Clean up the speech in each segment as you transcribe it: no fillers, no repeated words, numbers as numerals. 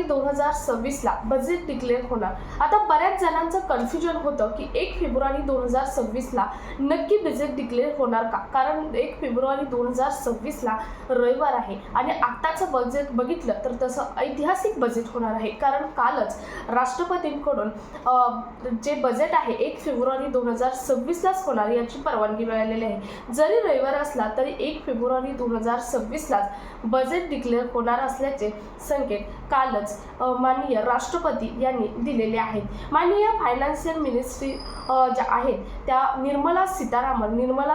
2026 ला budget declare होणार। आता बऱ्याच जणांचं कन्फ्युजन होतं की 1 फेब्रुवारी 2026 ला नक्की बजेट डिक्लेअर होणार का, कारण 1 फेब्रुवारी 2026 ला रविवार आहे आणि आत्ताचं बजेट बघितलं तर तसं ऐतिहासिक बजेट होणार आहे, कारण कालच राष्ट्रपतींकडून जे बजेट आहे 1 फेब्रुवारी 2026 लाच होणार याची परवानगी मिळालेली आहे। जरी रविवार असला तरी 1 फेब्रुवारी 2026 लाच बजेट डिक्लेअर होणार असल्याचे संकेत कालच माननीय राष्ट्रपती यांनी दिलेले आहेत। माननीय फायनान्शियल मिनिस्ट्री ज्या आहेत त्या निर्मला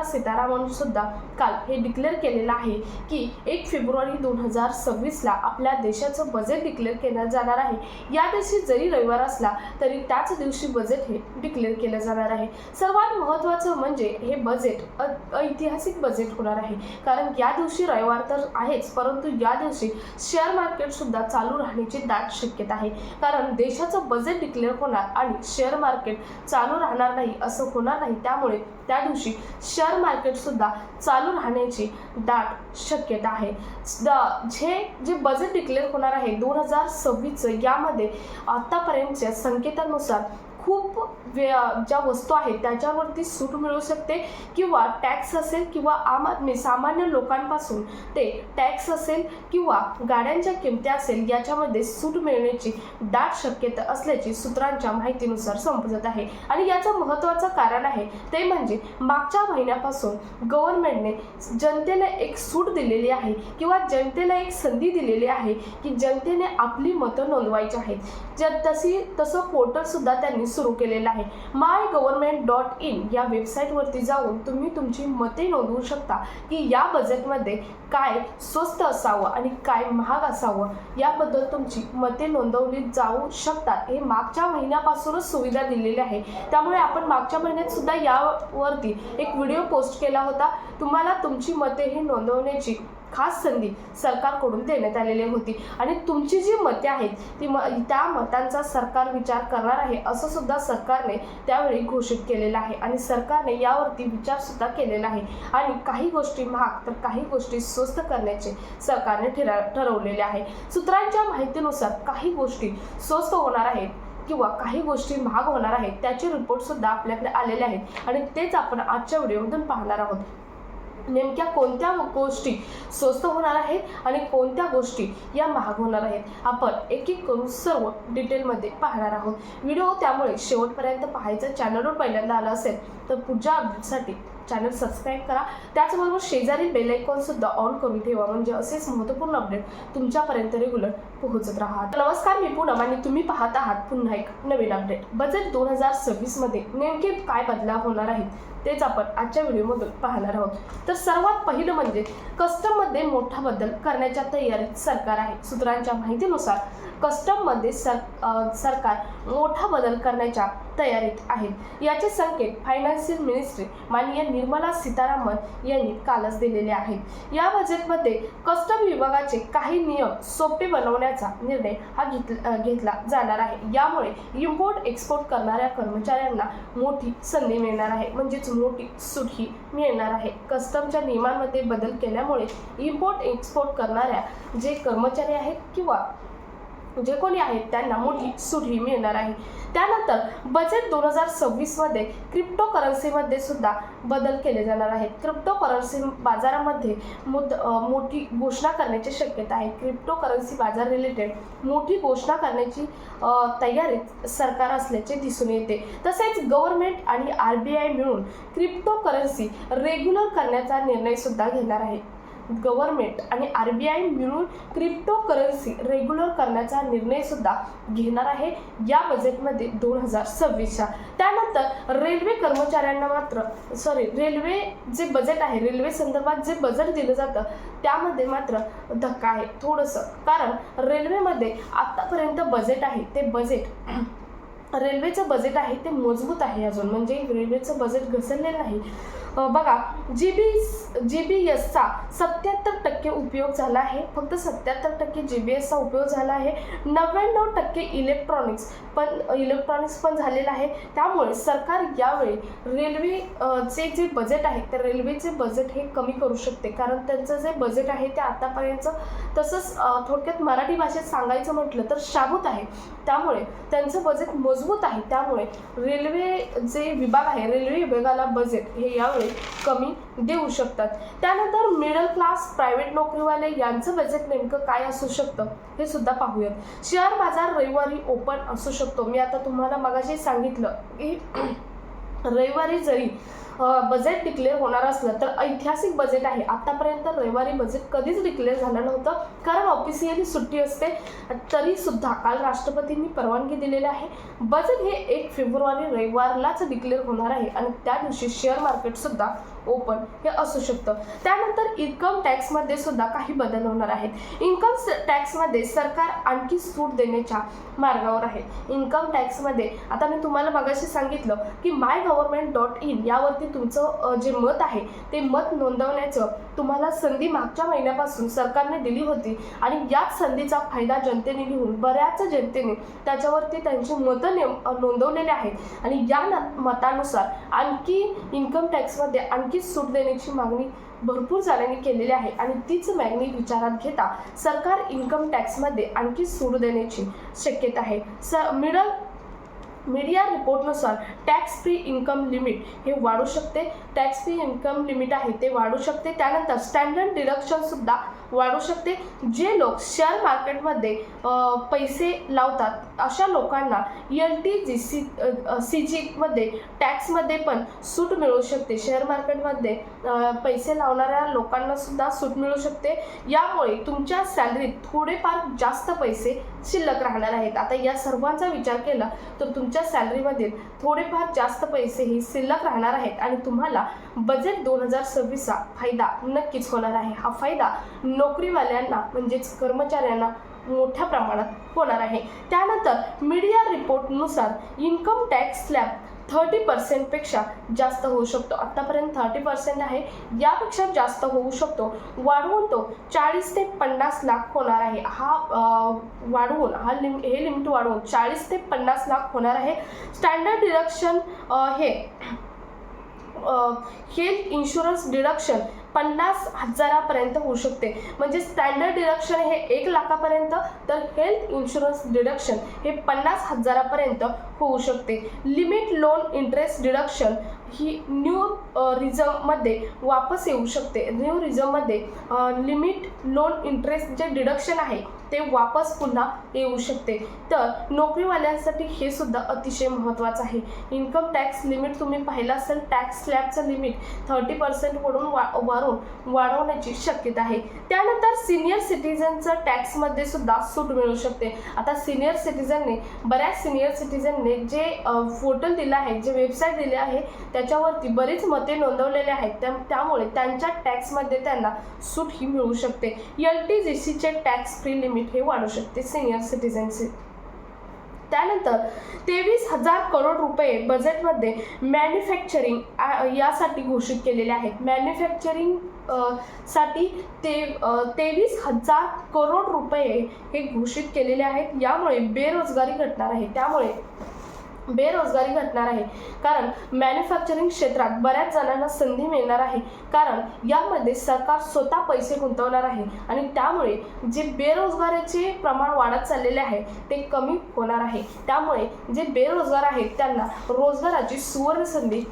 सीतारामन सुद्धा काल हे डिक्लेअर केलेलं आहे की 1 फेब्रुवारी 2026 ला आपल्या देशाचं बजेट डिक्लेअर केलं जाणार आहे। या दिवशी जरी रविवार असला तरी त्याच दिवशी बजेट हे डिक्लेअर केलं जाणार आहे। सर्वात महत्त्वाचं म्हणजे हे बजेट ऐतिहासिक बजेट होणार आहे, कारण या दिवशी रविवार तर आहेच, परंतु या दिवशी शेअर मार्केट सुद्धा चालू राहण्याची दाट शक्यता आहे, कारण देशाचं बजेट डिक्लेअर होणार आणि शेअर मार्केट चालू राहणार नाही असं होणार नाही। त्यामुळे त्या दिवशी शेअर मार्केट सुद्धा चालू राहण्याची दाट शक्यता आहे। जे बजेट डिक्लेअर होणार आहे 2026 यामध्ये आतापर्यंतच्या संकेतानुसार खूप ज्या वस्तू आहेत त्याच्यावरती सूट मिळू शकते, किंवा टॅक्स असेल किंवा आम आदमी सामान्य लोकांपासून ते टॅक्स असेल किंवा गाड्यांच्या किमती असेल याच्यामध्ये सूट मिळण्याची दाट शक्यता असल्याची सूत्रांच्या माहितीनुसार समजत आहे। आणि याचं महत्त्वाचं कारण आहे ते म्हणजे मागच्या महिन्यापासून गव्हर्नमेंटने जनतेला एक सूट दिलेली आहे किंवा जनतेला एक संधी दिलेली आहे की जनतेने आपली मतं नोंदवायची आहेत। तसं पोर्टल सुद्धा त्यांनी सुरू केलेलं आहे। mygovernment.in या वेबसाईटवरती जाऊन तुम्ही तुमची मते नोंदवू शकता की या बजेटमध्ये काय स्वस्त असावं आणि काय महाग असावं याबद्दल तुमची मते नोंदवली जाऊ शकतात। हे मागच्या महिन्यापासूनच सुविधा दिलेली आहे, त्यामुळे आपण मागच्या महिन्यात सुद्धा यावरती एक व्हिडिओ पोस्ट केला होता। तुम्हाला तुमची मते हे नोंदवण्याची खास संधी सरकारकडून देण्यात आलेली होती आणि तुमची जी मते आहेत त्या मतांचा सरकार विचार करणार आहे असं सुद्धा सरकारने त्यावेळी घोषित केलेलं आहे आणि सरकारने यावरती विचार सुद्धा केलेला आहे आणि काही गोष्टी महाग तर काही गोष्टी स्वस्त करण्याचे सरकारने ठरवलेले आहे। सूत्रांच्या माहितीनुसार काही गोष्टी स्वस्त होणार आहेत किंवा काही गोष्टी महाग होणार आहेत, त्याचे रिपोर्ट सुद्धा आपल्याकडे आलेले आहेत आणि तेच आपण आजच्या व्हिडिओमधून पाहणार आहोत। नेमक्या कोणत्या गोष्टी स्वस्त होणार आहेत आणि कोणत्या गोष्टी या महाग होणार आहेत आपण एक एक करून सर्व डिटेलमध्ये पाहणार आहोत। व्हिडिओ त्यामुळे शेवटपर्यंत पाहायचं। चॅनलवर पहिल्यांदा आलं असेल तर पुढच्या अपडेटसाठी चॅनल सबस्क्राईब करा, त्याचबरोबर शेजारी बेल आयकॉन सुद्धा ऑन करून ठेवा, म्हणजे असेच महत्त्वपूर्ण अपडेट तुमच्यापर्यंत रेग्युलर पोहोचत राहतात। नमस्कार, मी पूनम आणि तुम्ही पाहत आहात पुन्हा एक नवीन अपडेट। बजेट 2026 मध्ये नेमके काय बदलाव होणार आहेत तेच आपण आजच्या व्हिडिओमधून पाहणार आहोत। तर सर्वात पहिलं म्हणजे कस्टममध्ये मोठा बदल करण्याच्या तयारीत सरकार आहे। सूत्रांच्या माहितीनुसार कस्टममध्ये सरकार मोठा बदल करण्याच्या तयारीत आहे। याचे संकेत फायनान्शियल मिनिस्ट्री माननीय निर्मला सीतारामन यांनी कालच दिलेले आहेत। या बजेटमध्ये कस्टम विभागाचे काही नियम सोपे बनवण्याचा निर्णय हा घेतला जाणार आहे। यामुळे इम्पोर्ट एक्सपोर्ट करणाऱ्या कर्मचाऱ्यांना मोठी संधी मिळणार आहे, म्हणजेच मोठी सूटही मिळणार आहे। कस्टमच्या नियमांमध्ये बदल केल्यामुळे इम्पोर्ट एक्सपोर्ट करणाऱ्या जे कर्मचारी आहेत किंवा जे कोणी आहेत त्यांना मोठी सूटही मिळणार आहे। त्यानंतर बजेट 2026 मध्ये क्रिप्टोकरन्सीमध्ये सुद्धा बदल केले जाणार आहेत। क्रिप्टोकरन्सी बाजारामध्ये मोठी घोषणा करण्याची शक्यता आहे। क्रिप्टोकरन्सी बाजार रिलेटेड मोठी घोषणा करण्याची तयारीत सरकार असल्याचे दिसून येते। तसेच गव्हर्नमेंट आणि RBI मिळून क्रिप्टोकरन्सी रेग्युलर करण्याचा निर्णय सुद्धा घेणार आहे। गव्हर्नमेंट आणि RBI मिळून क्रिप्टोकरन्सी रेग्युलर करण्याचा निर्णय सुद्धा घेणार आहे या बजेटमध्ये 2026च्या। त्यानंतर रेल्वे कर्मचाऱ्यांना रेल्वे जे बजेट आहे, रेल्वे संदर्भात जे बजेट दिलं जातं त्यामध्ये मात्र धक्का आहे थोडंसं, कारण रेल्वेमध्ये आतापर्यंत बजेट आहे ते रेल्वेचं बजेट आहे ते मजबूत आहे अजून, म्हणजे रेल्वेचं बजेट घसरलेलं नाही। बघा GBSचा 77% उपयोग झाला आहे, फक्त 77% GBSचा उपयोग झाला आहे. 99% इलेक्ट्रॉनिक्स पण झालेलं आहे. त्यामुळे सरकार यावेळी रेल्वेचे जे बजेट आहे त्या रेल्वेचे बजेट हे कमी करू शकते, कारण त्यांचं जे बजेट आहे ते आतापर्यंत तसंच थोडक्यात मराठी भाषेत सांगायचं म्हटलं तर शाबूत आहे. त्यामुळे त्यांचं बजेट मजबूत आहे. त्यामुळे रेल्वे जे विभाग आहे रेल्वे विभागाला बजेट हे यावेळी कमी देऊ शकतात. त्यानंतर मिडल क्लास प्रायव्हेट नोकरीवाले यांचं बजेट नेमकं काय असू शकतं हे सुद्धा पाहूयात. शेअर बाजार रविवारी ओपन असू शकतो. मी आता तुम्हाला मगाशी सांगितलं की रविवारी जरी बजेट डिक्लेअर होणार असलं तर ऐतिहासिक बजेट आहे. आतापर्यंत रविवारी बजेट कधीच डिक्लेअर झालं नव्हतं, कारण ऑफिशियली सुट्टी असते. तरीसुद्धा काल राष्ट्रपतींनी परवानगी दिलेली आहे. बजेट हे 1 फेब्रुवारी रविवारलाच डिक्लेअर होणार आहे आणि त्या दिवशी शेअर मार्केटसुद्धा ओपन हे असू शकतं. त्यानंतर इन्कम टॅक्समध्ये सुद्धा काही बदल होणार आहेत. इन्कम टॅक्समध्ये सरकार आणखी सूट देण्याच्या मार्गावर आहे. इन्कम टॅक्समध्ये आता मी तुम्हाला मगाशी सांगितलं की MyGovernment.in यावरती तुमचं जे मत आहे ते मत नोंदवण्याचं तुम्हाला संधी मागच्या महिन्यापासून सरकारने दिली होती आणि याच संधीचा फायदा जनतेने घेऊन बऱ्याच जनतेने त्याच्यावरती त्यांची मतं नोंदवलेली आहेत आणि या मतानुसार आणखी इन्कम टॅक्समध्ये आणखी सूट देण्याची मागणी भरपूर जणांनी केलेली आहे आणि तीच मागणी विचारात घेता सरकार इन्कम टॅक्समध्ये आणखी सूट देण्याची शक्यता आहे. मीडिया रिपोर्टनुसार टॅक्स फ्री इन्कम लिमिट हे वाढू शकते. टॅक्स फ्री इन्कम लिमिट आहे ते वाढू शकते. त्यानंतर स्टँडर्ड डिडक्शनसुद्धा वाढू शकते. जे लोक शेअर मार्केटमध्ये पैसे लावतात अशा लोकांना LTCGमध्ये टॅक्समध्ये पण सूट मिळू शकते. शेअर मार्केटमध्ये पैसे लावणाऱ्या लोकांना सुद्धा सूट मिळू शकते. यामुळे तुमच्या सॅलरीत थोडेफार जास्त पैसे शिल्लक राहणार आहेत. आता या सर्वांचा विचार केला तर तुमच्या सॅलरीमध्ये थोडेफार जास्त पैसे ही शिल्लक राहणार आहेत आणि तुम्हाला बजेट 2026चा फायदा नक्कीच होणार आहे. हा फायदा नोकरीवाल्यांना म्हणजेच कर्मचाऱ्यांना मोठ्या प्रमाणात होणार आहे. त्यानंतर मीडिया रिपोर्टनुसार इन्कम टॅक्स स्लॅब 30% पेक्षा जास्त होऊ शकतो. आतापर्यंत 30% आहे, यापेक्षा जास्त होऊ शकतो. वाढवून तो 40 ते 50 लाख होणार आहे. हे लिमिट वाढवून 40 ते 50 लाख होणार आहे. स्टँडर्ड डिडक्शन हे हेल्थ इन्शुरन्स डिडक्शन 50,000पर्यंत होऊ शकते. म्हणजे स्टँडर्ड डिडक्शन हे 1 लाखापर्यंत तर हेल्थ इन्शुरन्स डिडक्शन हे 50,000पर्यंत होऊ शकते. लिमिट लोन इंटरेस्ट डिडक्शन ही न्यू रिझममध्ये वापस येऊ शकते. न्यू रिझममध्ये लिमिट लोन इंटरेस्ट जे डिडक्शन आहे ते वापस पुन्हा येऊ शकते. तर नोकरीवाल्यांसाठी हे सुद्धा अतिशय महत्त्वाचं आहे. इन्कम टॅक्स लिमिट तुम्ही पाहिलं असेल, टॅक्स स्लॅबचं लिमिट 30% वरून वाढवण्याची शक्यता आहे. त्यानंतर सिनियर सिटीजनचं टॅक्समध्ये सुद्धा सूट मिळू शकते. आता बऱ्याच सिनियर सिटीजनने जे पोर्टल दिलं आहे, जे वेबसाईट दिले आहे त्याच्यावरती बरेच मते नोंदवलेले आहेत. त्यामुळे त्यांच्या टॅक्समध्ये त्यांना सूट ही मिळू शकते. LTCGचे टॅक्स फ्री लिमिट हे वाढू शकते सिनियर सिटीजनचे. त्यानंतर 23,000 करोड रुपये बजेटमध्ये मॅन्युफॅक्चरिंग यासाठी घोषित केलेले आहेत. मॅन्युफॅक्चरिंग साठी 23,000 करोड रुपये हे घोषित केलेले आहेत. यामुळे बेरोजगारी घटणार आहे. कारण मॅन्युफॅक्चरिंग क्षेत्रात बऱ्याच जणांना संधी मिळणार आहे, कारण यामध्ये सरकार स्वतः पैसे गुंतवणार आहे आणि त्यामुळे जे बेरोजगारीचे प्रमाण वाढत चाललेले आहे ते कमी होणार आहे. त्यामुळे जे बेरोजगार आहेत त्यांना रोजगाराची सुवर्ण संधी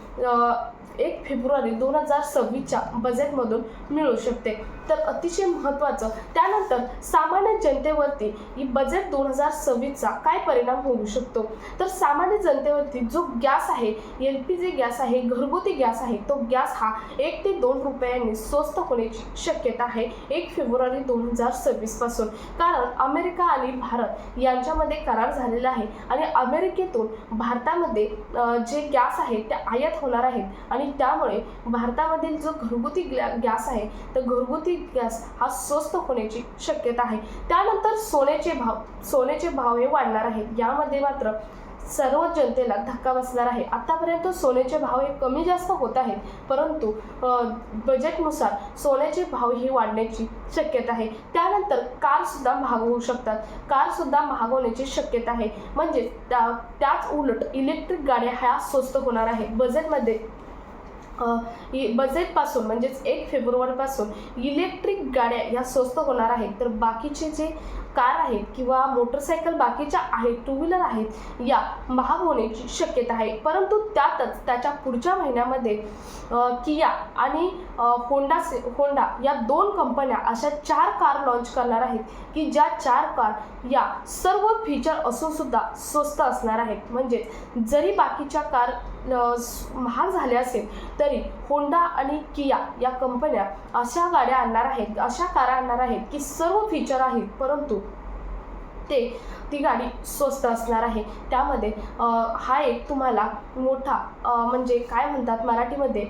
1 फेब्रुवारी 2026च्या बजेटमधून मिळू शकते. तर अतिशय महत्त्वाचं. त्यानंतर सामान्य जनतेवरती ही बजेट 2026चा काय परिणाम होऊ शकतो, तर सामान्य जनतेवरती जो गॅस आहे, LPG गॅस आहे, घरगुती गॅस आहे, तो गॅस हा 1 ते 2 रुपयांनी स्वस्त होण्याची शक्यता आहे 1 फेब्रुवारी 2026 पासून. कारण अमेरिका आणि भारत यांच्यामध्ये करार झालेला आहे आणि अमेरिकेतून भारतामध्ये जे गॅस आहे ते आयात होणार आहेत आणि त्यामुळे भारतामधील जो घरगुती गॅस आहे तर घरगुती गॅस हा स्वस्त होण्याची शक्यता आहे. त्यानंतर सोन्याचे भाव हे वाढणार आहेत. यामध्ये मात्र सर्व जनतेला धक्का बसणार आहे। आतापर्यंत सोन्याचे भाव हे कमी जास्त होत आहेत, परंतु बजेटनुसार सोन्याचे भाव ही वाढण्याची शक्यता आहे। त्यानंतर कारसुद्धा महाग होऊ शकतात, कारसुद्धा महाग होण्याची शक्यता आहे। म्हणजे त्याच उलट इलेक्ट्रिक गाड्या ह्या स्वस्त होणार आहेत। बजेटमध्ये बजेटपासून म्हणजेच 1 फेब्रुवारीपासून इलेक्ट्रिक गाड्या ह्या स्वस्त होणार आहेत, तर बाकीचे जे कार आहेत किंवा मोटरसायकल बाकीच्या आहेत, टू व्हीलर आहेत, या महाग होण्याची शक्यता आहे। परंतु त्यातच त्याच्या पुढच्या महिन्यामध्ये किया आणि होंडा या 2 कंपन्या अशा 4 कार लॉन्च करणार आहेत की ज्या 4 कार या सर्व फीचर असून सुद्धा स्वस्त असणार आहेत। म्हणजे जरी बाकीच्या कार महाग झाल्या असेल तरी होंडा आणि किया या कंपन्या अशा गाड्या आणणार आहेत, अशा कार आणणार आहेत की सर्व फीचर आहेत, परंतु ती गाडी स्वस्त असणार आहे। त्यामध्ये हा एक तुम्हाला मोठा म्हणजे काय म्हणतात मराठीमध्ये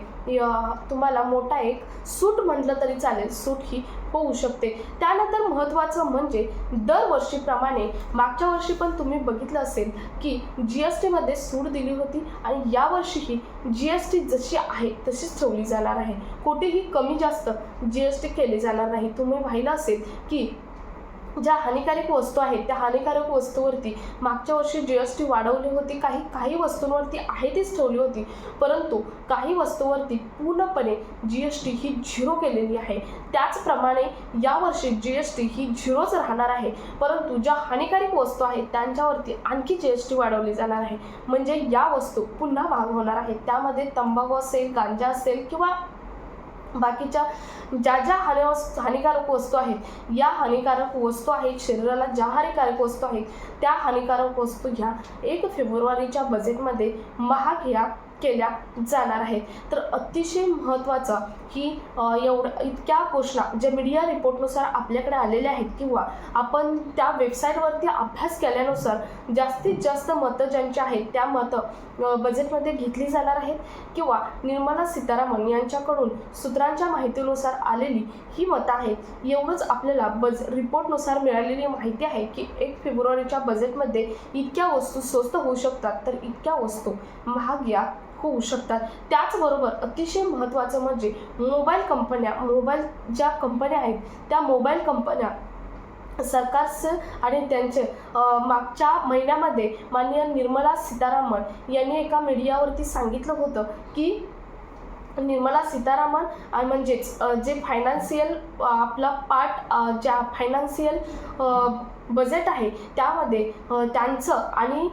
तुम्हाला मोठा एक सूट म्हटलं तरी चालेल, सूट ही होऊ शकते। त्यानंतर महत्त्वाचं म्हणजे दरवर्षीप्रमाणे मागच्या वर्षी पण तुम्ही बघितलं असेल की GST मध्ये सूट दिली होती आणि यावर्षीही GST जशी आहे तशीच ठेवली जाणार आहे, कुठेही कमी जास्त GST केली जाणार नाही। तुम्ही पाहिलं असेल की ज्या हानिकारक वस्तू आहेत त्या हानिकारक वस्तूवरती मागच्या वर्षी GST वाढवली होती, काही वस्तूंवरती आहे तीच ठेवली होती, परंतु काही वस्तूवरती पूर्णपणे GST ही 0 केलेली आहे। त्याचप्रमाणे यावर्षी GST ही 0च राहणार आहे, परंतु ज्या हानिकारक वस्तू आहेत त्यांच्यावरती आणखी GST वाढवली जाणार आहे। म्हणजे या वस्तू पुन्हा महाग होणार आहेत। त्यामध्ये तंबाखू असेल, गांजा असेल किंवा बाकीच्या ज्या हानिकारक वस्तू आहेत, या हानिकारक वस्तू आहेत, शरीराला ज्या हानिकारक वस्तू आहेत त्या हानिकारक वस्तू ह्या 1 फेब्रुवारीच्या बजेटमध्ये महाग ह्या केल्या जाणार आहेत। तर अतिशय महत्त्वाचं ही इतक्या घोषणा ज्या मीडिया रिपोर्टनुसार आपल्याकडे आलेल्या आहेत किंवा आपण त्या वेबसाईटवरती अभ्यास केल्यानुसार जास्तीत जास्त मतं ज्यांची आहेत त्या मतं बजेटमध्ये घेतली जाणार आहेत किंवा निर्मला सीतारामन यांच्याकडून सूत्रांच्या माहितीनुसार आलेली ही मतं आहेत। एवढंच आपल्याला रिपोर्टनुसार मिळालेली माहिती आहे की 1 फेब्रुवारीच्या बजेटमध्ये इतक्या वस्तू स्वस्त होऊ शकतात, तर इतक्या वस्तू महाग या होऊ शकतात। त्याचबरोबर अतिशय महत्त्वाचं म्हणजे मोबाईल ज्या कंपन्या आहेत त्या मोबाईल कंपन्या सरकारचं आणि त्यांचे मागच्या महिन्यामध्ये माननीय निर्मला सीतारामन यांनी एका मीडियावरती सांगितलं होतं की निर्मला सीतारामन म्हणजेच जे फायनान्शियल आपला पार्ट ज्या फायनान्शियल बजेट आहे त्यामध्ये त्यांचं आणि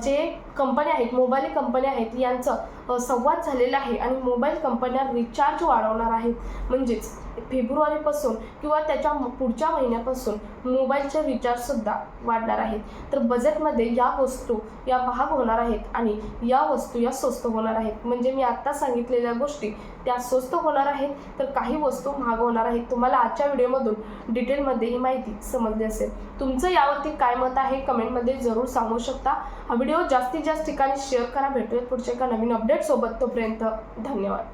जे कंपन्या आहेत, मोबाईल कंपन्या आहेत, यांचं संवाद झालेला आहे आणि मोबाईल कंपन्या रिचार्ज वाढवणार आहेत। म्हणजेच फेब्रुवारीपासून किंवा त्याच्या पुढच्या महिन्यापासून मोबाईलचे रिचार्जसुद्धा वाढणार आहेत। तर बजेटमध्ये या वस्तू या महाग होणार आहेत आणि या वस्तू या स्वस्त होणार आहेत। म्हणजे मी आत्ता सांगितलेल्या गोष्टी त्या स्वस्त होणार आहेत, तर काही वस्तू महाग होणार आहेत। तुम्हाला आजच्या व्हिडिओमधून डिटेलमध्ये ही माहिती समजली असेल। तुमचं यावरती काय मत आहे कमेंटमध्ये जरूर सांगू शकता। हा व्हिडिओ जास्तीत जास्त ठिकाणी शेअर करा। भेटूयात पुढच्या एका नवीन अपडेट सोबत, तोपर्यंत धन्यवाद।